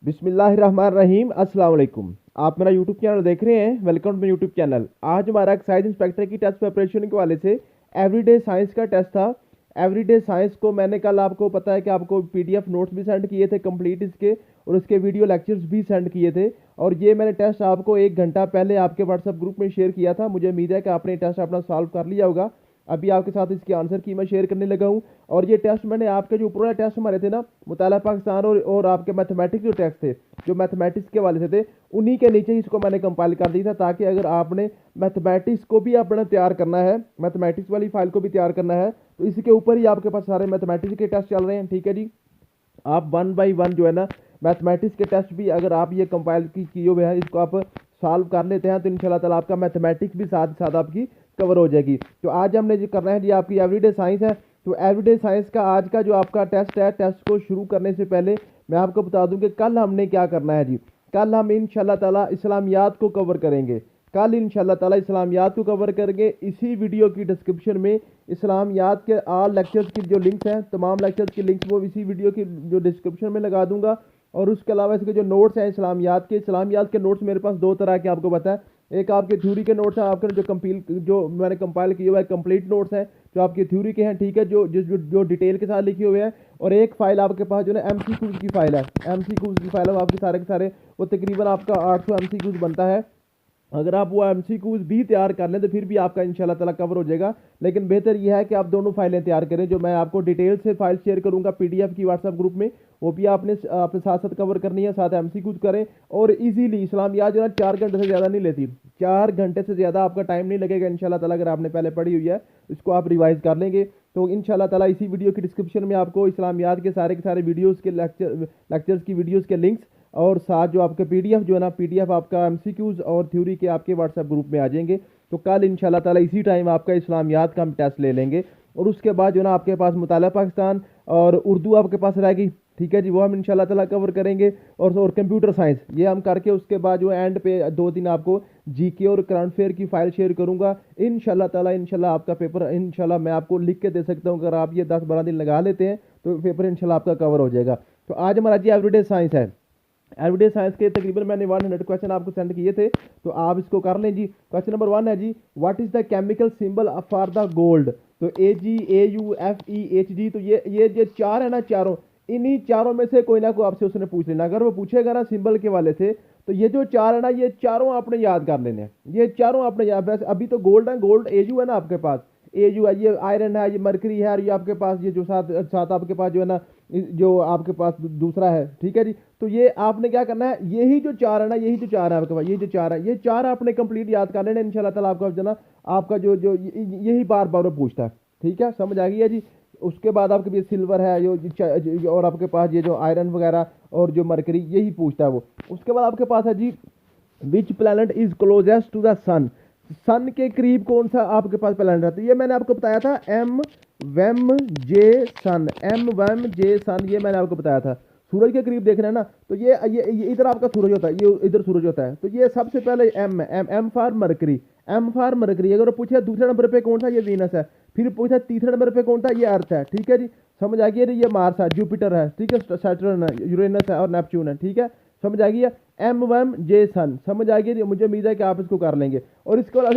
बिस्मिल्लाहिर्रहमानिर्रहीम अस्सलाम वालेकुम। आप मेरा यूट्यूब चैनल देख रहे हैं। Welcome to my YouTube channel. आज हमारा एक्साइज इंस्पेक्टर की टेस्ट प्रिपरेशन के वाले से एवरीडे साइंस का टेस्ट था। एवरीडे साइंस को मैंने कल आपको पता है कि आपको पीडीएफ नोट्स भी सेंड किए थे कंप्लीट इसके, और उसके वीडियो लेक्चर्स भी सेंड किए थे। और ये मैंने टेस्ट आपको 1 घंटा पहले आपके व्हाट्सएप ग्रुप में शेयर किया था। मुझे उम्मीद है कि आपने टेस्ट अपना सॉल्व कर लिया होगा। अभी आपके साथ इसके आंसर की मैं शेयर करने लगा हूँ। और ये टेस्ट मैंने आपके जो ऊपर वाले टेस्ट हमारे थे ना, मुताला पाकिस्तान और आपके मैथमेटिक्स जो टेस्ट थे, जो मैथमेटिक्स के वाले से थे, उन्हीं के नीचे ही इसको मैंने कंपाइल कर दिया था, ताकि अगर आपने मैथमेटिक्स को भी अपना तैयार करना है, मैथमेटिक्स वाली फाइल को भी तैयार करना है, तो इसके ऊपर ही आपके पास सारे मैथमेटिक्स के टेस्ट चल रहे हैं। ठीक है जी। आप 1 बाई 1 जो है ना मैथमेटिक्स के टेस्ट भी अगर आप ये कंपाइल किए हुए हैं, इसको आप सॉल्व कर लेते हैं, तो इंशाल्लाह ताला आपका मैथमेटिक्स भी साथ साथ आपकी कवर हो जाएगी। तो आज हमने जो करना है जी, आपकी एवरीडे साइंस है। तो एवरीडे साइंस का आज का जो आपका टेस्ट है, टेस्ट को शुरू करने से पहले मैं आपको बता दूं कि कल हमने क्या करना है जी। कल हम इंशाल्लाह ताला इस्लामियात को कवर करेंगे। कल इंशाल्लाह ताला इस्लामियात को कवर करेंगे। इसी वीडियो की डिस्क्रिप्शन में इस्लामियात के ऑल लेक्चर्स की जो लिंक्स हैं, तमाम लेक्चर्स की लिंक्स वो इसी वीडियो की जो डिस्क्रिप्शन में लगा दूंगा। और उसके अलावा इसके जो नोट्स हैं इस्लामियात के नोट्स मेरे पास दो तरह के आपको पता है। एक आपके थ्योरी के नोट्स हैं, आपके जो मैंने कंपाइल किए हुए हैं कंप्लीट नोट्स हैं, जो आपके थ्योरी के हैं। ठीक है, जो डिटेल के साथ लिखे हुए हैं। और एक फाइल आपके पास जो ना एमसीक्यूज की फाइल है, एमसीक्यूज की फाइल है, वो आपके सारे के सारे वो तकरीबन आपका 800 एमसीक्यूज बनता है। अगर आप वो एमसीक्यूज भी तैयार कर लें तो फिर भी आपका इंशाल्लाह ताला कवर हो जाएगा। लेकिन बेहतर यह है कि आप दोनों फाइलें तैयार करें। जो मैं आपको डिटेल से फाइल शेयर करूंगा पीडीएफ की व्हाट्सएप ग्रुप में, वो भी आपने अपने साथ साथ कवर करनी है, साथ एमसीक्यूज करें। और इजीली इस्लामियात जो है 4 घंटे से ज़्यादा नहीं लेती, 4 घंटे से ज़्यादा आपका टाइम नहीं लगेगा इंशाल्लाह ताला। अगर आपने पहले पढ़ी हुई है, इसको आप रिवाइज कर लेंगे तो इंशाल्लाह ताला इसी वीडियो की डिस्क्रिप्शन में आपको इस्लामियात के सारे वीडियोज़ के लेक्चर्स की वीडियोज़ के लिंक्स, और साथ जो आपके पीडीएफ जो है ना, पीडीएफ आपका एमसीक्यूज और थ्योरी के आपके व्हाट्सएप ग्रुप में आ जाएंगे। तो कल इंशाल्लाह ताला इसी टाइम आपका इस्लामियात का हम टेस्ट ले लेंगे। और उसके बाद जो ना आपके पास मुताला पाकिस्तान और उर्दू आपके पास रहेगी। ठीक है जी, वो हम इंशाल्लाह ताला कवर करेंगे। और कंप्यूटर साइंस ये हम करके उसके बाद जो एंड पे 2 दिन आपको जीके और करंट अफेयर की फाइल शेयर करूंगा इंशाल्लाह ताला। इंशाल्लाह आपका पेपर इंशाल्लाह मैं आपको लिख के दे सकता हूँ। अगर आप ये 10-12 दिन लगा लेते हैं तो पेपर इंशाल्लाह आपका कवर हो जाएगा। तो आज हमारा जी एवरीडे साइंस है। एवरीडे साइंस के तकरीबन मैंने 100 क्वेश्चन आपको सेंड किए थे, तो आप इसको कर लें जी। क्वेश्चन नंबर 1 है जी, what is the chemical symbol for the gold. तो AgAuFeHg। तो ये जो चार है ना, चारों, इन्हीं चारों में से कोई ना कोई आपसे उसने पूछ लेना। अगर वो पूछेगा ना सिंबल के वाले से, तो ये जो चार है ना, ये चारों आपने याद कर लेने हैं। ये चारों आपने याद, वैसे अभी तो गोल्ड है, गोल्ड Au है ना आपके पास, Au है, ये आयरन है, ये मरकरी है, और ये आपके पास ये जो साथ साथ आपके पास जो है ना, जो आपके पास दूसरा है। ठीक है जी। तो ये आपने क्या करना है, यही जो चार है ना, यही जो चार है आपके पास, ये जो चार है, ये चार आपने कंप्लीट याद कर लेना इंशाल्लाह ताला। आपका जो ना आपका जो जो यही बार बार वो पूछता है। ठीक है, समझ आ गई है जी। उसके बाद आपके पास सिल्वर है, और आपके पास ये जो आयरन वगैरह और जो मरकरी, यही पूछता है वो। उसके बाद आपके पास है जी, which planet is closest to the sun. Sun के करीब कौन सा आपके पास प्लैनेट है। तो ये मैंने आपको बताया था एम वेम जे सन, एम वेम जे सन, ये मैंने आपको बताया था। सूरज के करीब देखना है ना, तो ये इधर आपका सूरज होता है, ये इधर सूरज होता है। तो ये सबसे पहले M for mercury, M for mercury. अगर पूछा दूसरे नंबर पे कौन सा, ये वीनस है। फिर पूछा तीसरे नंबर पे कौन सा, ये अर्थ है। ठीक है जी, समझ आ गई। ये मार्स है, जुपिटर है, ठीक है, सैटर्न है, यूरेनस है और नेपच्यून है। ठीक है, समझ आ गई। एम वन जे सन, समझ आ गई। मुझे उम्मीद है कि आप इसको कर लेंगे। और इसके बाद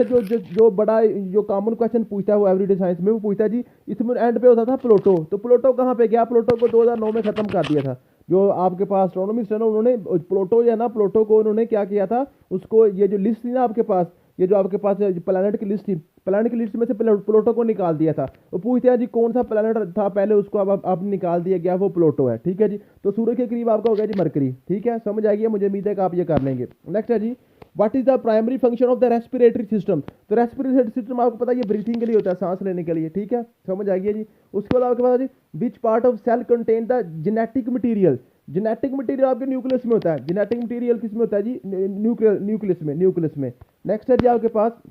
जो बड़ा जो कॉमन क्वेश्चन पूछता है वो एवरीडे साइंस में वो पूछता है जी, इसमें एंड पे होता था प्लूटो। तो प्लूटो कहाँ पे गया, प्लूटो को 2009 में खत्म कर दिया था। जो आपके पास एस्ट्रोनॉमिस्ट है ना, उन्होंने प्लूटो जो है ना, प्लूटो को उन्होंने क्या किया था, उसको ये जो लिस्ट थी ना आपके पास, ये जो आपके पास प्लैनेट की लिस्ट थी, प्लैनेट की लिस्ट में से प्लूटो को निकाल दिया था। वो पूछते हैं जी कौन सा प्लैनेट था पहले, उसको अब निकाल दिया गया, वो प्लूटो है। ठीक है जी। तो सूर्य के करीब आपका हो गया जी मरकरी। ठीक है, समझ आ गई। मुझे उम्मीद है कि आप ये कर लेंगे। नेक्स्ट है जी, what is the primary function of the respiratory system. तो रेस्पिरेटरी सिस्टम आपको पता है ये ब्रीथिंग के लिए होता है, सांस लेने के लिए। ठीक है, समझ आ गई जी। उसके बाद आपके पास जी, which part of cell contain the genetic material. Genetic material आपके न्यूक्लियस में होता है। जेनेटिक मटीरियल किस में होता है जी, न्यूक्लियस में। नेक्स्ट है जी आपके पास,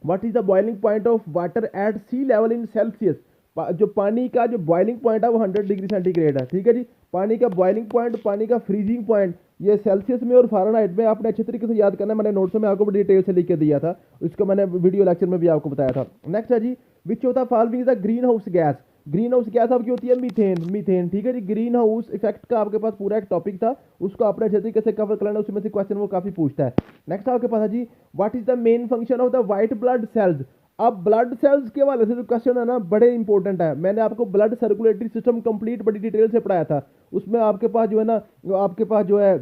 what is the boiling point of water at sea level in Celsius. जो पानी का जो बॉइलिंग पॉइंट है वो 100 डिग्री सेंटीग्रेड है। ठीक है जी। पानी का बॉइलिंग पॉइंट, पानी का फ्रीजिंग पॉइंट, ये सेल्सियस में और फ़ारेनहाइट में आपने अच्छे तरीके से याद करना है। मैंने नोट्स में आपको डिटेल से लिख के दिया था, इसको मैंने वीडियो लेक्चर में भी आपको बताया था। नेक्स्ट है जी, which of the following is the greenhouse gas. Greenhouse gas आपकी होती है मीथेन, मीथेन, ठीक है जी। ग्रीन हाउस इफेक्ट का आपके पास पूरा एक टॉपिक था, उसको आपने अच्छे तरीके से कवर कर लेना, उसमें से क्वेश्चन वो काफी पूछता है। नेक्स्ट आपके पास है जी, what is the main function of the white blood cells. अब ब्लड सेल्स के हवाले से जो क्वेश्चन है ना बड़े इंपॉर्टेंट है। मैंने आपको ब्लड सर्कुलेटरी सिस्टम कंप्लीट बड़ी डिटेल से पढ़ाया था, उसमें आपके पास जो है ना, आपके पास जो है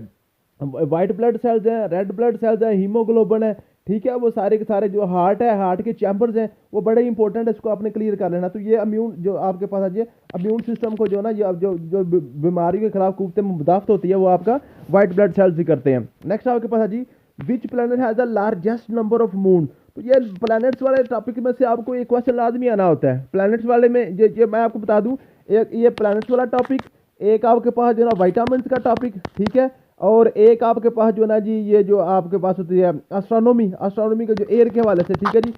व्हाइट ब्लड सेल्स हैं, रेड ब्लड सेल्स हैं, हीमोग्लोबिन है, ठीक है, वो सारे के सारे जो हार्ट है, हार्ट के चैम्बर्स हैं, वो बड़े इंपॉर्टेंट है, इसको आपने क्लियर कर लेना। तो ये इम्यून जो आपके पास है, ये इम्यून सिस्टम को जो ना ये जो जो बीमारियों के खिलाफ कुव्वत मुदाफ़त होती है वो आपका व्हाइट ब्लड सेल्स ही करते हैं। नेक्स्ट आपके पास है जी, which planet has the largest number of moon. तो ये प्लैनेट्स वाले टॉपिक में से आपको एक क्वेश्चन लाजमी आना होता है। प्लैनेट्स वाले में ये मैं आपको बता दूं, एक ये प्लैनेट्स वाला टॉपिक, एक आपके पास जो ना विटामिन्स का टॉपिक, ठीक है, और एक आपके पास जो ना जी ये जो आपके पास होती है एस्ट्रोनॉमी, एस्ट्रोनॉमी का जो एयर के हवाले से, ठीक है जी।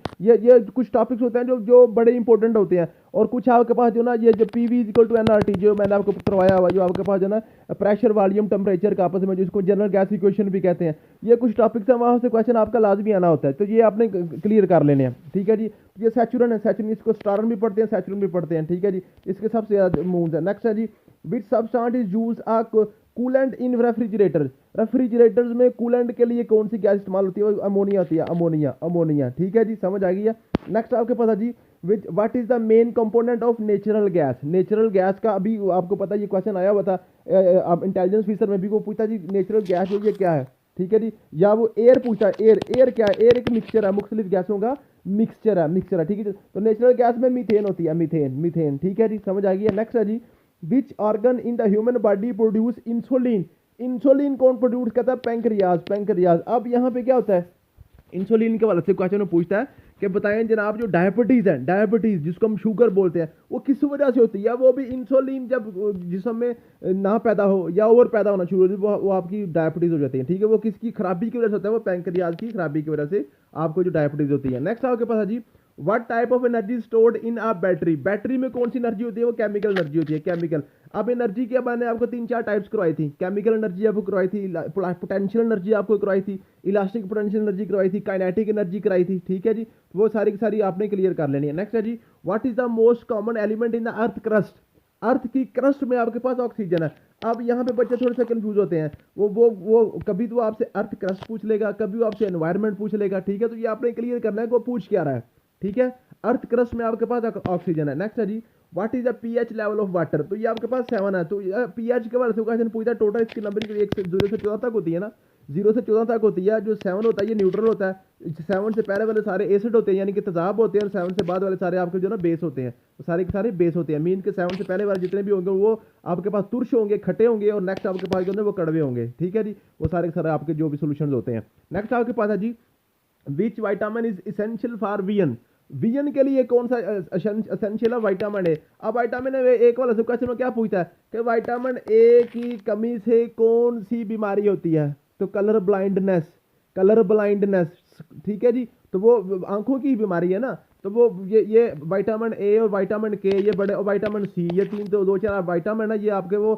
ये कुछ टॉपिक्स होते हैं जो जो बड़े इंपॉर्टेंट होते हैं। और कुछ आपके पास जो ना ये जो P V equal to NRT जो मैंने आपको करवाया हुआ, जो आपके पास जो ना प्रेशर वॉल्यूम टेम्परेचर का आपस में जिसको जनरल गैस इक्वेशन भी कहते हैं, ये कुछ टॉपिक्स हैं, वहाँ से क्वेश्चन आपका लाजमी आना होता है, तो ये आपने क्लियर कर लेने हैं, ठीक है जी। ये सैचुरन है, सैचुरन, इसको स्टारन भी पढ़ते हैं, सैचुरन भी पढ़ते हैं, ठीक है जी। इसके सबसे ज़्यादा मून्स है। नेक्स्ट है जी, which substance is use a coolant in refrigerator. Refrigerators में कूलेंट के लिए कौन सी गैस इस्तेमाल होती है, वो अमोनिया होती है, अमोनिया, अमोनिया, ठीक है जी, समझ आ गई है। नेक्स्ट आपके पास है जी, which what is the main component of natural gas. Natural gas का अभी आपको पता है, ये क्वेश्चन आया हुआ था इंटेलिजेंस फीसर में भी, वो पूछता जी नेचुरल गैस जो ये क्या है, ठीक है जी। या वो एयर पूछता है, एयर, एयर क्या है, एयर एक मिक्सचर है, मुख्तलिफ गैसों का मिक्सचर है, मिक्सचर है, ठीक है जी। तो नेचुरल गैस में मीथेन होती है, मीथेन, मीथेन, ठीक है जी, समझ आ गई है। नेक्स्ट है जी, which organ in the human body produce insulin. Insulin कौन प्रोड्यूस करता है, पैंक्रियाज, पैंक्रियाज। अब यहाँ पे क्या होता है, इंसुलिन के वाले से क्वेश्चन में पूछता है कि बताएं जनाब जो डायबिटीज़ है, डायबिटीज़ जिसको हम शुगर बोलते हैं, वो किस वजह से होती है। वो भी इंसुलिन जब जिस्म में ना पैदा हो या ओवर पैदा होना शुरू हो, वो आपकी डायबिटीज़ हो जाती है, ठीक है। वो किसकी खराबी की वजह से होता है, वो पैंक्रियाज की खराबी की वजह से आपको जो डायबिटीज़ होती है। नेक्स्ट आपके पास है जी, what type of energy stored in a battery. Battery में कौन सी एनर्जी होती है, वो केमिकल एनर्जी होती है, केमिकल। अब एनर्जी के मैंने आपको 3-4 टाइप्स करवाई थी। केमिकल एनर्जी आपको करवाई थी, पोटेंशियल एनर्जी आपको करवाई थी, इलास्टिक पोटेंशियल एनर्जी करवाई थी, काइनेटिक एनर्जी कराई थी, ठीक है जी। वो सारी की सारी आपने क्लियर कर लेनी है। नेक्स्ट है जी, what is the most common element in the earth crust. Earth की क्रस्ट में आपके पास ऑक्सीजन है। अब यहाँ पे बच्चे थोड़े से कंफ्यूज होते हैं, वो कभी तो आपसे अर्थ क्रस्ट पूछ लेगा, कभी वो आपसे एनवायरनमेंट पूछ लेगा, ठीक है। तो ये आपने क्लियर करना है कि वो पूछ क्या रहा है, ठीक है। अर्थ क्रस्ट में आपके पास ऑक्सीजन है। नेक्स्ट है जी, what is the pH level of water. तो ये आपके पास 7 है। तो पीएच के बारे में क्वेश्चन पूछा है, टोटल इसकी नंबरिंग 1 से 0 से 14 तक होती है ना, 0 से 14 तक होती है। जो 7 होता है ये न्यूट्रल होता है, 7 से पहले वाले सारे एसिड होते हैं यानी कि तेजाब होते हैं, और 7 से बाद वाले सारे आपके जो ना बेस होते हैं, तो सारे के सारे बेस होते हैं। मीन के 7 से पहले वाले जितने भी होंगे वो आपके पास तुर्श होंगे, खट्टे होंगे, और नेक्स्ट आपके पास जो होंगे वो कड़वे होंगे, ठीक है जी। वो सारे के सारे आपके जो भी सोल्यूशन होते हैं। नेक्स्ट आपके पास है जी, which vitamin is essential for vision. Vision के लिए कौन सा एसेंशियल है, विटामिन ए। अब विटामिन ए वाला सब क्वेश्चन में क्या पूछता है कि विटामिन ए की कमी से कौन सी बीमारी होती है, तो कलर ब्लाइंडनेस, कलर ब्लाइंडनेस, ठीक है जी। तो वो आंखों की बीमारी है ना, तो वो ये विटामिन ए और विटामिन के ये बड़े, और विटामिन सी, ये 3 तो 2-4 विटामिन है, ये आपके वो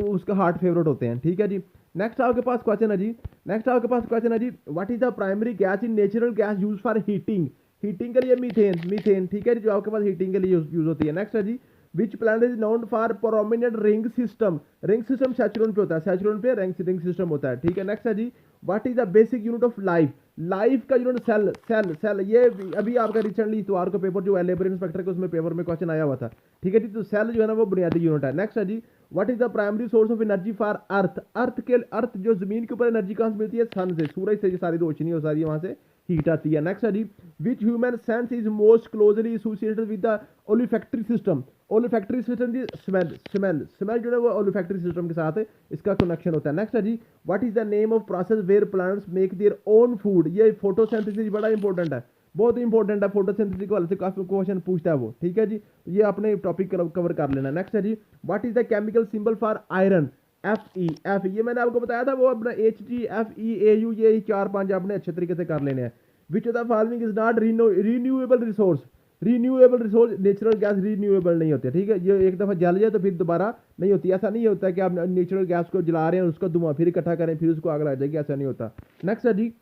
उसका हार्ट फेवरेट होते हैं, ठीक है जी। नेक्स्ट आपके पास क्वेश्चन है जी, नेक्स्ट आपके पास क्वेश्चन है जी, what is the primary gas in natural gas use for heating. Heating के लिए मीथेन, मीथेन, ठीक है जी, जो आपके पास हीटिंग के लिए यूज होती है। नेक्स्ट है जी, which planet is known for prominent ring system. Ring system Saturn पे होता है, सैचुरन पे रिंग सिस्टम होता है, ठीक है। नेक्स्ट है जी, what is the basic unit of life. Life का यूनिट सेल, सेल, सेल। ये अभी आपका रिसेंटली इतवार को पेपर जो है लेबर इंस्पेक्टर के, उसमें पेपर में क्वेश्चन आया हुआ था, ठीक है जी। तो सेल जो है ना वो बुनियादी यूनिट है। नेक्स्ट है जी, what is the primary source of energy for earth. Earth जो जमीन के ऊपर एनर्जी कहाँ से मिलती है, सन से, सूरज से, ये सारी रोशनी और सारी वहाँ से हीट आती है। नेक्स्ट है जी, which human sense is most closely associated with the olfactory system. Olfactory system जी, स्मेल, स्मेल, स्मेल जो है वो ओलिफैक्टरी सिस्टम के साथ इसका कनेक्शन होता है। नेक्स्ट है जी, what is the name of process where plants make their own food. ये फोटोसिंथेसिस बड़ा इंपॉर्टेंट है, बहुत इंपॉर्टेंट है। फोटोसिंथेसिस के वाले से काफी क्वेश्चन पूछता है वो, ठीक है जी। ये आपने टॉपिक कवर कर लेना। नेक्स्ट है जी, what is the chemical symbol for iron. Fe, F, ये मैंने आपको बताया था, वो अपना HgFeAu, ये 4-5 आपने अच्छे तरीके से कर लेने हैं। विच of the following is not renewable resource. Renewable resource, natural gas renewable नहीं होती है, ठीक है। ये एक दफ़ा जल जाए तो फिर दोबारा नहीं होती, ऐसा नहीं होता कि आप नेचुरल गैस को जला रहे हैं, उसका धुआं फिर इकट्ठा करें फिर उसको आग लग जाएगी, ऐसा नहीं होता। नेक्स्ट है जी,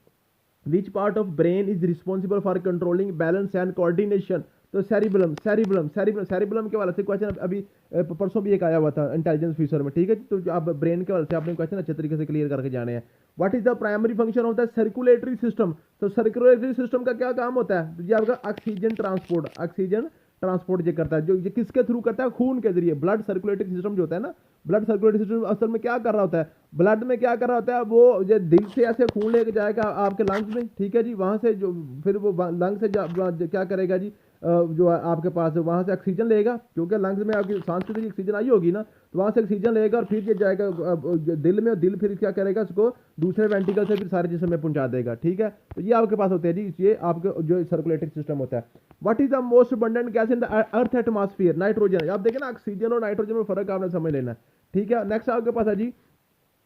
which part of brain is responsible for controlling balance and coordination. तो सेरिबलम सेरिबलम सेरिबलम सेरिबलम के वाले से क्वेश्चन अभी परसों भी एक आया हुआ था इंटेलिजेंस फीचर में, ठीक है। तो जो आप ब्रेन के वाले से आपने क्वेश्चन अच्छे तरीके से क्लियर करके जाने हैं। What is the primary function of the circulatory system? तो सर्कुलेटरी सिस्टम का क्या काम होता है? ये आपका ऑक्सीजन ट्रांसपोर्ट, ऑक्सीजन ट्रांसपोर्ट ये करता है। जो ये किसके थ्रू करता है? खून के जरिए। ब्लड सर्कुलेटरी सिस्टम जो होता है ना, ब्लड सर्कुलेटरी सिस्टम असल में क्या कर रहा होता है? ब्लड में क्या कर रहा होता है? वो जो दिल से ऐसे खून लेके जाएगा आपके लंग्स में, ठीक है जी। वहां से जो फिर वो लंग से क्या करेगा जी, जो आपके पास वहां से ऑक्सीजन लेगा, क्योंकि लंग्स में आपकी सांस के जरिए ऑक्सीजन आई होगी ना, तो वहां से ऑक्सीजन लेगा और फिर ये जाएगा दिल में, और दिल फिर क्या करेगा, उसको दूसरे वेंटिकल से फिर सारे जिस्म में पहुंचा देगा, ठीक है। तो ये आपके पास होते हैं जी, ये आपके जो सर्कुलेटरी सिस्टम होता है। What is the most abundant gas in the earth atmosphere? Nitrogen. आप देखें ना, ऑक्सीजन और नाइट्रोजन में फर्क आपने समझ लेना है, ठीक है। नेक्स्ट आपके पास है जी,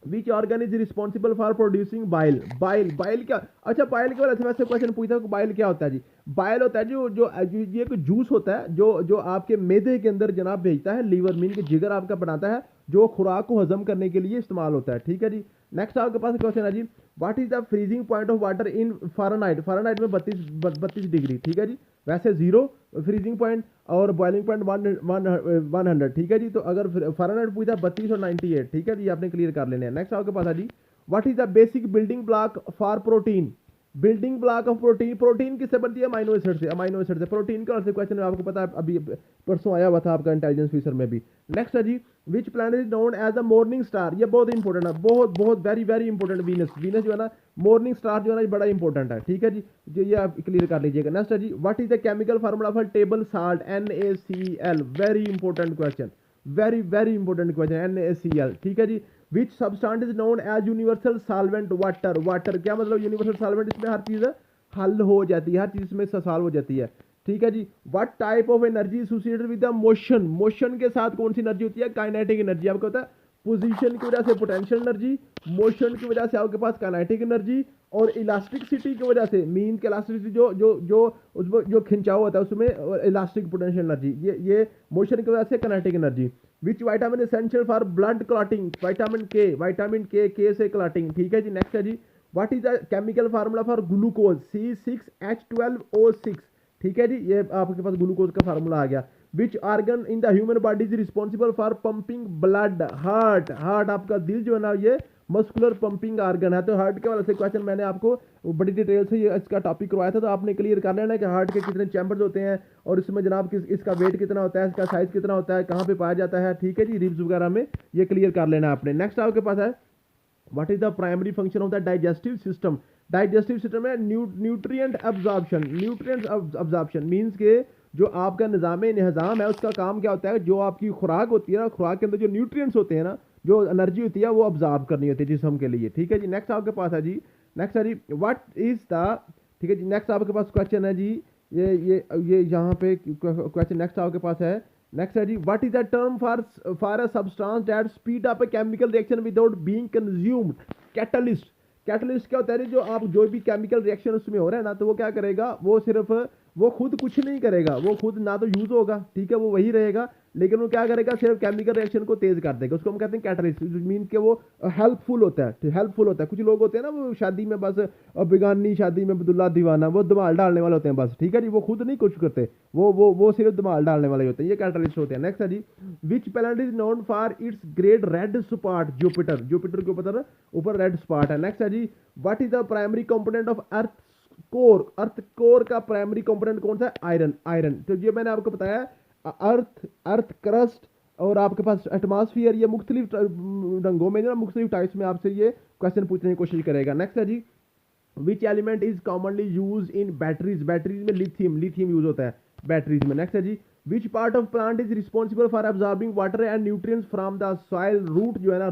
which organ is responsible for producing bile? Bile, bile क्या? अच्छा, बाइल के बारे में वैसे क्वेश्चन पूछा कि बाइल क्या होता है जी? बाइल होता है जो ये कोई जूस होता है जो आपके मैदे के अंदर जनाब भेजता है, लीवर मीन के जिगर आपका बनाता है, जो खुराक को हजम करने के लिए इस्तेमाल होता है, ठीक है जी। नेक्स्ट आपके पास क्वेश्चन है जी, what is the freezing point of water in Fahrenheit? Fahrenheit में 32 डिग्री, ठीक है जी। वैसे 0 फ्रीजिंग पॉइंट और बॉइलिंग पॉइंट 100, ठीक है जी। तो अगर फ़ारेनहाइट पूछा 32 और 98, ठीक है जी, आपने क्लियर कर लेने हैं। नेक्स्ट आपके पास है जी, what is the basic building block for protein? Building block of protein. Protein किससे बनती है? अमाइनो एसिड से। अमाइनो एसिड से। प्रोटीन का से क्वेश्चन आपको पता है, अभी परसों आया हुआ था आपका इंटेलिजेंस फीचर में भी। नेक्स्ट है जी, which planet is known as a morning star? ये बहुत इंपॉर्टेंट है, बहुत बहुत very very important. Venus. Venus जो है ना, मॉर्निंग स्टार जो है ना, ये बड़ा इंपॉर्टेंट है, ठीक है जी। जो ये आप क्लियर कर लीजिएगा। नेक्स्ट है जी, what is the chemical formula for table salt? NaCl। Very important question, very very important question, NaCl, ठीक है जी। Which substance is known as universal solvent? Water. Water क्या मतलब? यूनिवर्सल सॉल्वेंट, इसमें हर चीज हल हो जाती है, हर चीज इसमें सॉल्व हो जाती है, ठीक है जी। What type of energy associated with the motion? Motion के साथ कौन सी एनर्जी होती है? Kinetic energy. आपको पता है, पोजीशन की वजह से पोटेंशियल एनर्जी, मोशन की वजह से आपके पास काइनेटिक एनर्जी, और इलास्टिसिटी की वजह से, मीन के इलास्टिसिटी जो जो जो उसमें जो खिंचाव होता है उसमें, इलास्टिक पोटेंशियल एनर्जी, ये मोशन की वजह से kinetic energy. Which vitamin essential for blood clotting? Vitamin K. Vitamin K से क्लॉटिंग, ठीक है जी। नेक्स्ट है जी, what is the chemical formula for glucose? C6H12O6, ठीक है जी। ये आपके पास ग्लूकोज का फार्मूला आ गया। विच organ in the human body is responsible for pumping blood? Heart. Heart, आपका दिल जो है ना, ये मस्कुलर पंपिंग ऑर्गन है। तो हार्ट के वाले से क्वेश्चन मैंने आपको बड़ी डिटेल से ये इसका टॉपिक करवाया था, तो आपने क्लियर कर लेना है कि हार्ट के कितने चैम्बर्स होते हैं, और इसमें जनाब इसका वेट कितना होता है, इसका साइज कितना होता है, कहाँ पे पाया जाता है, ठीक है जी। रिब्स वगैरह में ये क्लियर कर लेना है आपने। नेक्स्ट आपके पास है, what is the primary function of the digestive system? Digestive system है nutrient absorption. Nutrient absorption means के जो आपका निज़ाम निज़ाम है, उसका काम क्या होता है? जो आपकी खुराक होती है ना, खुराक के अंदर जो न्यूट्रिएंट्स होते हैं ना, जो एनर्जी होती है, वो अब्जॉर्ब करनी होती है जिस्म के लिए, ठीक है जी। नेक्स्ट आपके पास है जी, नेक्स्ट है जी, व्हाट इज द, ठीक है जी। नेक्स्ट आपके पास क्वेश्चन है जी, ये यहाँ पे क्वेश्चन नेक्स्ट आपके पास है। नेक्स्ट है जी, what is the term for a substance that speed up a chemical reaction without being consumed? Catalyst. Catalyst क्या होता है? जो आप जो भी केमिकल रिएक्शन उसमें हो रहा है ना, तो वो क्या करेगा? वो सिर्फ वो खुद कुछ नहीं करेगा, वो खुद ना तो यूज होगा, ठीक है, वो वही रहेगा, लेकिन वो क्या करेगा? सिर्फ केमिकल रिएक्शन को तेज कर देगा। उसको हम कहते हैं कैटलिस्ट, मीन के वो हेल्पफुल होता है, हेल्पफुल होता है। कुछ लोग होते हैं ना, वो शादी में बस बेगानी शादी में अब्दुल्ला दीवाना, वो धमाल डालने वाले होते हैं बस, ठीक है जी। वो खुद नहीं कुछ करते, वो सिर्फ धमाल डालने वाले होते हैं, ये कैटलिस्ट होते हैं। नेक्स्ट है जी, which planet is known for its great red spot? Jupiter. Jupiter के ऊपर रेड स्पॉट है। नेक्स्ट है जी, what is the primary component of earth core? Earth core का प्राइमरी कंपोनेंट कौन सा है? आयरन। आयरन, तो ये मैंने आपको बताया, अर्थ क्रस्ट और आपके पास एटमॉस्फेयर, ये मुख्तलिफ रंगों में ना, मुख्तलिफ टाइप्स में आपसे ये क्वेश्चन पूछने की कोशिश करेगा। नेक्स्ट है जी, which element is commonly use in batteries? Batteries में लिथियम। लिथियम यूज होता है बैटरीज में। नेक्स्ट है जी, which part of plant is responsible for absorbing water and nutrients from the soil? Root जो है ना,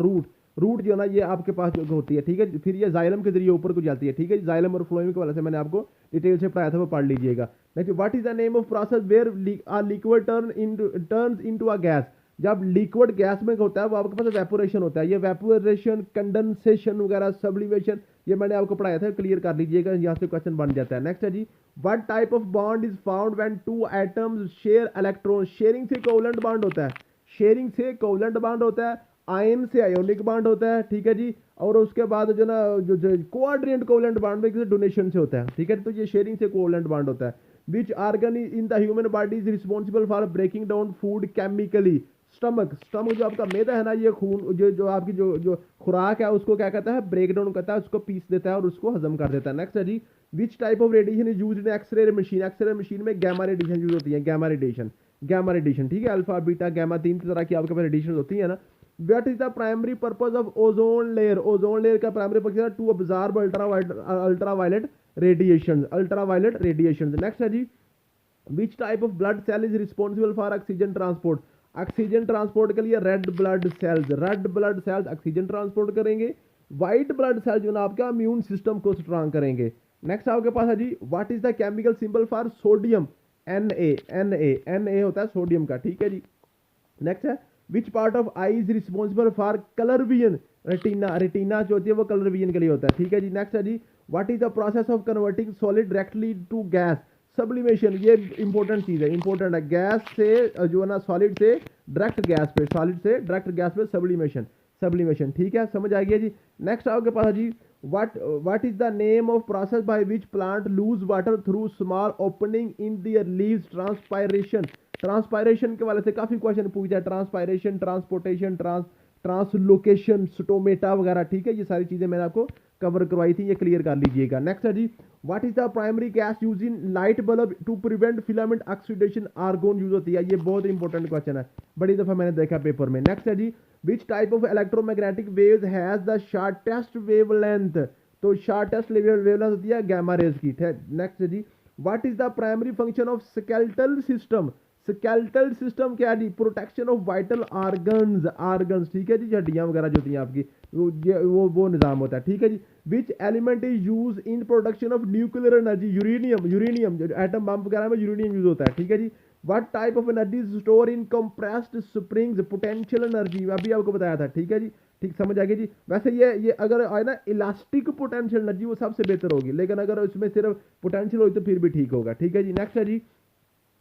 रूट जो है ना, ये आपके पास जो होती है, ठीक है। फिर ये जाइलम के जरिए ऊपर को जाती है, ठीक है। जाइलम और फ्लोएम के वाले से मैंने आपको डिटेल से पढ़ाया था, वो पढ़ लीजिएगा। Next, what is the name of process where a liquid turns into a gas? जब लिक्विड गैस में होता है, वो आपके पास वेपोरेशन होता है। ये वेपोरेशन, कंडेंसेशन वगैरह, सब्लिमेशन, ये मैंने आपको पढ़ाया था, क्लियर कर लीजिएगा, यहाँ से क्वेश्चन बन जाता है। नेक्स्ट है जी, what type of bond is found when two atoms share electron? Sharing से कोवलेंट बॉन्ड होता है, शेयरिंग से कोवलेंट बॉन्ड होता है। आयन से आयोनिक बॉन्ड होता है, ठीक है जी। और उसके बाद जो ना जो कोऑर्डिनेट कोवलेंट बॉन्ड में किसी डोनेशन से होता है, ठीक है। तो ये शेयरिंग से कोवलेंट बॉन्ड होता है। Which organ in the human body is responsible for breaking down food chemically. Stomach, stomach जो आपका मैदा है ना, ये खून जो आपकी जो खुराक है उसको क्या कहता है, ब्रेक डाउन करता है, उसको पीस देता है और उसको हजम कर देता है। नेक्स्ट है जी, which type of radiation is used in X-ray machine. X-ray machine में गैमा रेडिएशन यूज होती है, गैमा रेडिएशन, गैमा रेडिएशन, ठीक है। अल्फा बीटा गैमा 3 तरह की आपके पास रेडिएशन होती है ना। What is the primary purpose of ozone layer. Ozone layer का प्राइमरी पर्पस है to observe ultraviolet radiation, ultraviolet radiation. Next है जी, which type of blood cell is responsible for oxygen transport. Oxygen transport के लिए red blood cells, red blood cells oxygen transport करेंगे। White blood cell जो ना आपका immune system को strong करेंगे। नेक्स्ट आपके पास है जी, what is the chemical symbol for sodium. Na होता है सोडियम का, ठीक है जी। नेक्स्ट है, विच part of I is responsible for colour vision. Retina, retina जो होती है वो कलर विजन के लिए होता है, ठीक है जी। नेक्स्ट है जी, what is the process of converting solid directly to gas. Sublimation, ये इंपॉर्टेंट चीज है, इंपॉर्टेंट है। गैस से जो है ना, सॉलिड से डायरेक्ट गैस पे, सॉलिड से डायरेक्ट गैस पे सब्लिमेशन, सब्लिमेशन, ठीक है, समझ आ गया जी। नेक्स्ट आपके पास है जी, what is the name of process by which plant lose water through small opening in their leaves। Transpiration, transpiration के वाले से काफी क्वेश्चन पूछा है। ट्रांसपायरेशन, ट्रांसपोर्टेशन, ट्रांसलोकेशन, स्टोमेटा वगैरह, ठीक है। ये सारी चीजें मैंने आपको कवर करवाई थी, ये क्लियर कर लीजिएगा। नेक्स्ट है जी, what is the primary gas use in light bulb to prevent filament oxidation. Argon use होती है, ये बहुत इंपॉर्टेंट क्वेश्चन है, बड़ी दफा मैंने देखा पेपर में। नेक्स्ट है जी, which type of electromagnetic waves has the shortest wavelength. तो शॉर्टेस्ट वेवलेंथ होती है गामा रेज की। नेक्स्ट है जी, what is the primary function of skeletal system. Skeletal system क्या है जी, protection of vital organs, organs, ठीक है जी, हड्डियां वगैरह जो होती हैं आपकी, वो निजाम होता है, ठीक है जी। Which element is use in production of nuclear energy. Uranium, uranium atom bomb वगैरह में यूरेनियम यूज होता है, ठीक है जी। What type of energy is store in compressed springs. Potential energy, अभी आपको बताया था, ठीक है जी, ठीक, समझ आ गया जी। वैसे ये अगर आए ना इलास्टिक पोटेंशियल एनर्जी, वो सबसे बेहतर होगी, लेकिन अगर उसमें सिर्फ पोटेंशियल हो तो फिर भी ठीक होगा, ठीक है जी। नेक्स्ट है जी,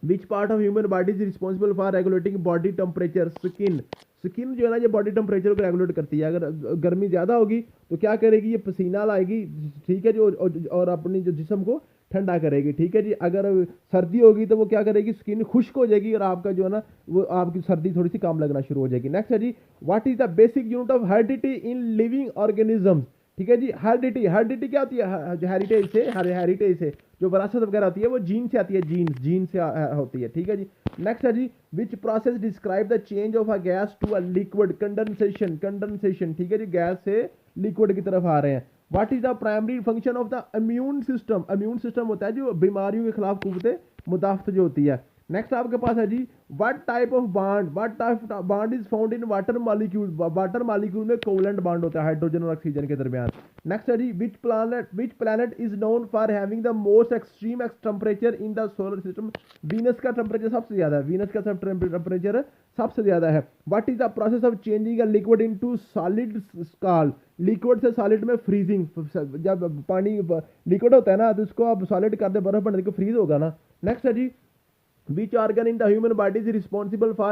which part of human body is responsible for regulating body temperature. Skin, skin जो है ना ये बॉडी टेम्परेचर को रेगुलेट करती है। अगर गर्मी ज़्यादा होगी तो क्या करेगी, ये पसीना लाएगी, ठीक है जी, और अपनी जो जिस्म को ठंडा करेगी, ठीक है जी। अगर सर्दी होगी तो वो क्या करेगी, स्किन खुश्क हो जाएगी और आपका जो है ना वो आपकी सर्दी थोड़ी सी कम लगना शुरू हो जाएगी। नेक्स्ट है जी, what is the basic unit of heredity in living organism. ठीक है जी, हेरिडिटी, हेरिडिटी क्या होती है, जो हेरिटेज से जो विरासत वगैरह होती है वो जीन से आती है, जीन से होती है, ठीक है जी। नेक्स्ट है जी, which process describe the change of a gas to a liquid. Condensation, condensation, ठीक है जी, गैस से लिक्विड की तरफ आ रहे हैं। What is the primary function of the immune system. Immune system होता है जो बीमारियों के खिलाफ कुव्वत मुदाफ़त जो होती है। नेक्स्ट आपके पास है जी, what type of bond is found in water molecule. Water molecule में कोवलेंट बॉन्ड होता है हाइड्रोजन और ऑक्सीजन के दरमियान। नेक्स्ट है जी, which planet is known for having the most extreme temperature in the solar system. Venus का temperature सबसे ज्यादा है, वीनस का टेम्परेचर सबसे ज्यादा है। What is the process of changing a liquid into solid scale. Liquid से सॉलिड में फ्रीजिंग, जब पानी लिक्विड होता है ना तो उसको आप सॉलिड कर दे, बर्फ बनने को फ्रीज होगा ना। नेक्स्ट है जी, which organ in the human body is responsible for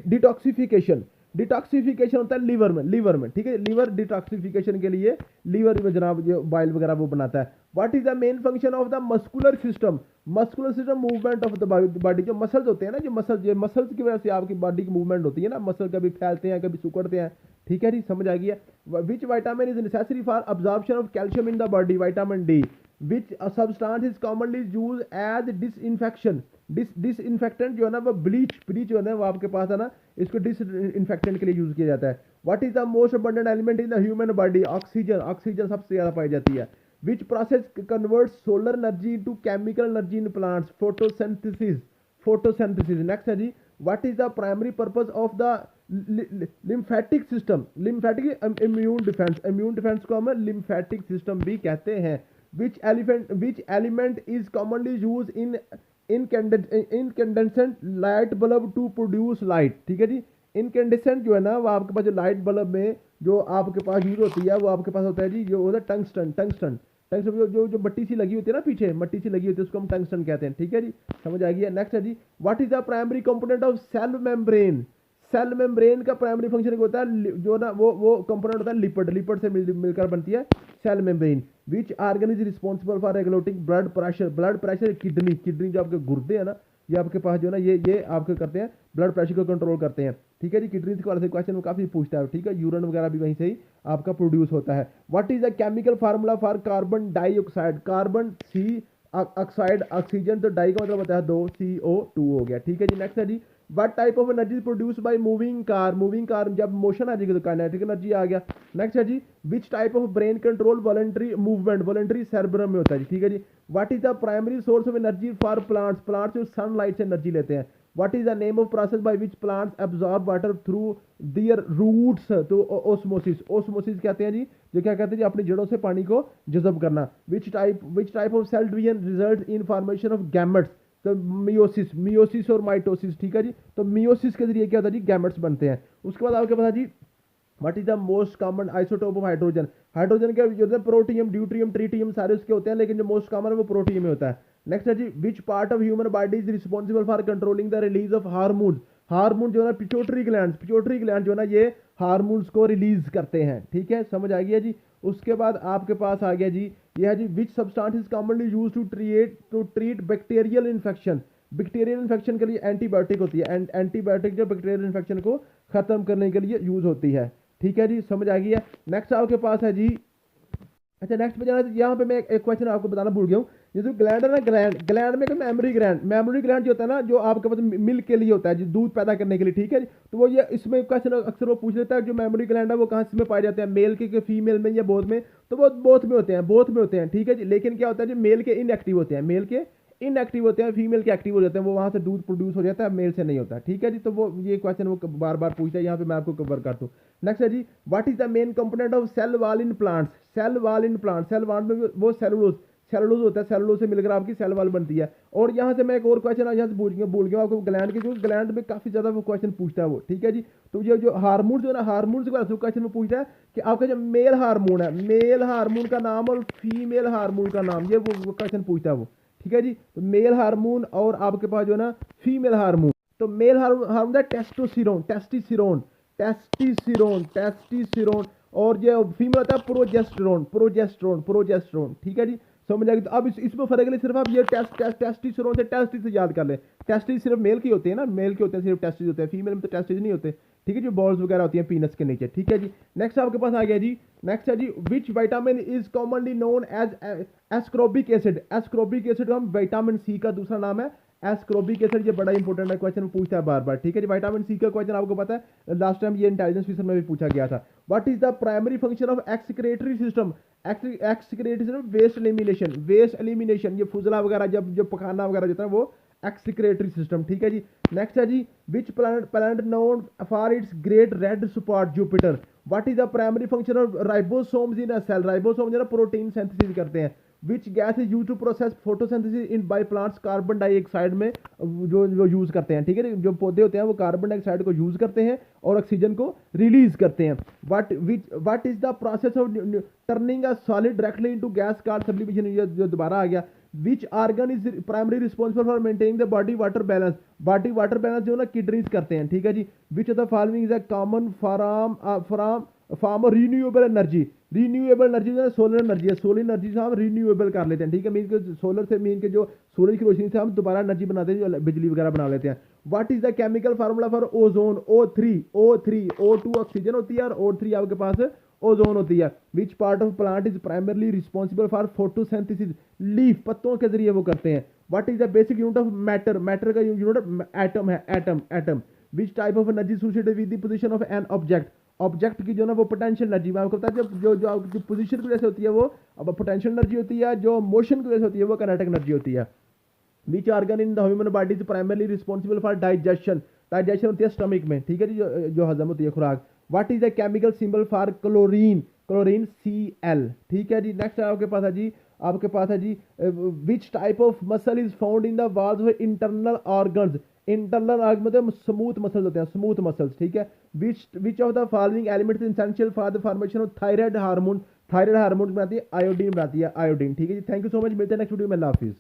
detoxification. Detoxification होता है लीवर में, ठीक है। लीवर डिटॉक्सिफिकेशन के लिए लीवर में जनाब जो बाइल वगैरह वो बनाता है। What is the main function of the muscular system. Muscular system movement of the body, जो मसल्स होते हैं ना, जो मसल्स की वजह से आपकी बॉडी की मूवमेंट होती है ना, मसल कभी फैलते हैं कभी सिकुड़ते हैं, ठीक है जी, समझ आ गया। Which vitamin is necessary for absorption of calcium in the body. Vitamin D. Which substance is commonly use as disinfection. Disinfectant जो है ना वो ब्लीच जो है ना वो आपके पास है ना, इसको डिसइंफेक्टेंट के लिए यूज किया जाता है। What is the most abundant element in the human body. Oxygen, oxygen सबसे ज्यादा पाई जाती है। Which process convert solar energy to chemical energy in plants. Photosynthesis, photosynthesis. Next है जी, what is the primary purpose of the lymphatic system. Lymphatic immune defense, immune defense को हम lymphatic system भी कहते हैं। Which element is commonly use in incandescent light bulb to produce light. ठीक है जी, incandescent जो है ना वो आपके पास जो लाइट बल्ब में जो आपके पास यूज होती है वो आपके पास होता है जी, जो होता है टंगस्टन जो मट्टी सी लगी होती है ना, पीछे मट्टी सी लगी होती है, उसको हम टंगस्टन कहते हैं, ठीक है जी, समझ आ गया। नेक्स्ट है जी, what is the primary component of cell membrane. Cell membrane का प्राइमरी फंक्शन होता है जो ना वो कंपोनेंट होता है लिपिड से मिलकर बनती है cell membrane. Which organ is responsible for regulating blood pressure, blood pressure kidney, kidney जो आपके गुर्दे हैं ना, ये आपके पास जो है ना ये आपके करते हैं ब्लड प्रेशर को कंट्रोल करते हैं, ठीक है जी। किडनी के वाले से क्वेश्चन काफी पूछता है, ठीक है, यूरिन वगैरह भी वहीं से ही आपका प्रोड्यूस होता है। What is the chemical formula for carbon dioxide, carbon C oxide, oxygen, तो डाई का मतलब होता है 2, CO2 हो गया, ठीक है जी। नेक्स्ट है जी, what type of energy produce by moving car, moving car जब मोशन आ जाएगी तो काइनेटिक एनर्जी आ गया। नेक्स्ट है जी, which type of brain control voluntary movement, voluntary cerebrum में होता है जी, ठीक है जी। What is the primary source of energy for plants, plants जो सनलाइट से एनर्जी लेते हैं। What is the name of process by which plants absorb water through their roots, तो ओस्मोसिस, ओस्मोसिस कहते हैं जी, जो क्या कहते हैं जी अपनी जड़ों से पानी को जज़ब करना। Which type of cell division result in formation of gametes, तो मियोसिस, मियोसिस और माइटोसिस, ठीक है जी। तो मियोसिस के जरिए क्या होता है जी, गैमेट्स बनते हैं। उसके बाद आपके पता जी, what is the most common isotope of hydrogen, hydrogen के जो है प्रोटियम, ड्यूट्रियम, ट्रीटियम सारे उसके होते हैं, लेकिन जो मोस्ट कॉमन है वो प्रोटियम में होता है। नेक्स्ट है जी, which part of human body is responsible for controlling the release of hormones, hormone जो है ना पिट्यूटरी ग्लैंड, पिट्यूटरी ग्लैंड जो है ना ये हार्मोन्स को रिलीज करते हैं, ठीक है, समझ आ गया जी। उसके बाद आपके पास आ गया जी, यह है जी, which substance is commonly use to treat bacterial infection, bacterial infection के लिए एंटीबायोटिक होती है, एंटीबायोटिक जो बैक्टीरियल इन्फेक्शन को खत्म करने के लिए यूज होती है, ठीक है जी, समझ आ गया। नेक्स्ट आपके पास है जी, अच्छा नेक्स्ट पे जाना, यहाँ पे मैं एक क्वेश्चन आपको बताना भूल गया हूँ। ये जो ग्लैंड है ना, ग्लैंड में मेमोरी ग्लैंड, मेमोरी ग्लैंड जो होता है ना, जो आपके पास मिल्क के लिए होता है, जो दूध पैदा करने के लिए, ठीक है जी। तो वो ये इसमें क्वेश्चन अक्सर वो पूछ लेता है, जो मेमोरी ग्लैंड है वो कहाँ से में पाए जाते हैं, मेल के फीमेल में या बोथ में, तो वो बोथ में होते हैं, बोथ में होते हैं, ठीक है जी। लेकिन क्या होता है जी, मेल के इनएक्टिव होते हैं, मेल के इनएक्टिव होते हैं, फीमेल के एक्टिव हो जाते हैं, वो वहां से दूध प्रोड्यूस हो जाता है, मेल से नहीं होता, ठीक है जी। तो वो ये क्वेश्चन वो बार बार पूछता है, यहाँ पे मैं आपको कवर कर दूं। नेक्स्ट है जी, what is the main component of cell wall in plants, cell wall in plant, cell wall में वो सेलुलोज, सेलुलोज होता है, सेलुलोज से मिलकर आपकी सेल वॉल बनती है। और यहाँ से मैं एक और क्वेश्चन यहाँ से भूल गया आपको, ग्लैंड के, जो ग्लैंड में काफी ज्यादा वो क्वेश्चन पूछता है वो, ठीक है जी। तो ये जो हार्मोन जो है ना, हार्मोन के क्वेश्चन में पूछता है कि आपका जो मेल हार्मोन है, मेल हार्मोन का नाम और फीमेल हार्मोन का नाम, ये वो क्वेश्चन पूछता है वो, ठीक है जी। तो मेल हार्मोन और आपके पास जो है ना फीमेल हार्मोन, तो मेल हार्मोन है टेस्टोस्टेरोन, टेस्टिसिरोन, टेस्टिसिरोन, टेस्टिसिरोन, और जो फीमेल होता है प्रोजेस्टेरोन, प्रोजेस्टेरोन, प्रोजेस्टेरोन, ठीक है जी, समझ आएगी। तो अब इसमें फर्क है, सिर्फ आप ये टेस्टिसिरोन से टेस्टिस से याद कर ले, टेस्टिस सिर्फ मेल की होते हैं ना, मेल के होते हैं, सिर्फ टेस्टिस होते हैं, फीमेल में तो टेस्टिस नहीं होते, ठीक है, जो बॉल्स वगैरह होती हैं पीनस के नीचे, ठीक है जी। नेक्स्ट आपके पास आ गया जी, नेक्स्ट है जी, which vitamin is commonly known as ascorbic acid, ascorbic acid हम विटामिन सी का दूसरा नाम है एस्कॉर्बिक एसिड, ये बड़ा इंपॉर्टेंट है, क्वेश्चन पूछता है बार बार, ठीक है जी। विटामिन सी का क्वेश्चन आपको पता है, लास्ट टाइम ये इंटेलिजेंस फिशर में भी पूछा गया था। What is the primary function of excretory system, excretory system, waste elimination, waste elimination, ये फुजला वगैरह जब जो पखाना वगैरह होता है वो एक्सक्रीटरी सिस्टम, ठीक है जी। नेक्स्ट है जी, which planet known for its great red spot, Jupiter. What is the primary function of ribosomes in a cell, ribosome जो है प्रोटीन सिंथेसिस करते हैं। Which gas is use to process photosynthesis in by plants, carbon dioxide में जो use करते हैं, ठीक है, जो पौधे होते हैं वो कार्बन डाइऑक्साइड को यूज करते हैं और ऑक्सीजन को रिलीज करते हैं। What is the process of turning a solid directly into gas called sublimation, जो दोबारा आ गया। Which organ is primary responsible for maintaining the body water balance, body water balance जो ना किडनीज करते हैं, ठीक है जी। Which of the following is a common form of renewable energy, renewable energy जो है सोलर एनर्जी है, सोलर एनर्जी से हम रिन्यूएबल कर लेते हैं, ठीक है, मीन के सोलर से मीन के जो सूरज की रोशनी से हम दोबारा एनर्जी बनाते हैं, जो बिजली वगैरह बना लेते हैं। What is the chemical formula for ozone, O3, O2 oxygen होती है और O3 आपके पास ओजोन होती है। विच part of plant is primarily responsible for photosynthesis, leaf, पत्तों के जरिए वो करते हैं। What is the basic unit of matter, matter का यूनिट एटम है, atom, atom. Which type of energy associated with the position of an object, object की जो ना वो पोटेंशियल एनर्जी, मैं आपको बताया जो पोजीशन की वजह से होती है वो अब पोटेंशियल एनर्जी होती है, जो मोशन की वजह से होती है वो काइनेटिक एनर्जी होती है। विच organ in the human body is primarily responsible for digestion, digestion होती है स्टमक में, ठीक है जी, जो हजम होती है खुराक। What is the chemical symbol for chlorine, chlorine Cl, ठीक है जी। नेक्स्ट आपके पास है जी, आपके पास है जी, which type of muscle is found in the walls of internal organs, internal organ मतलब स्मूथ मसल्स होते हैं, स्मूथ मसल्स, ठीक है। Which of the following elements essential for the formation of thyroid hormone, thyroid hormone बनाती है iodine, बनाती है iodine, ठीक है जी। थैंक यू सो मच, मिलते हैं नेक्स्ट वीडियो में, अल्लाह हाफिज़।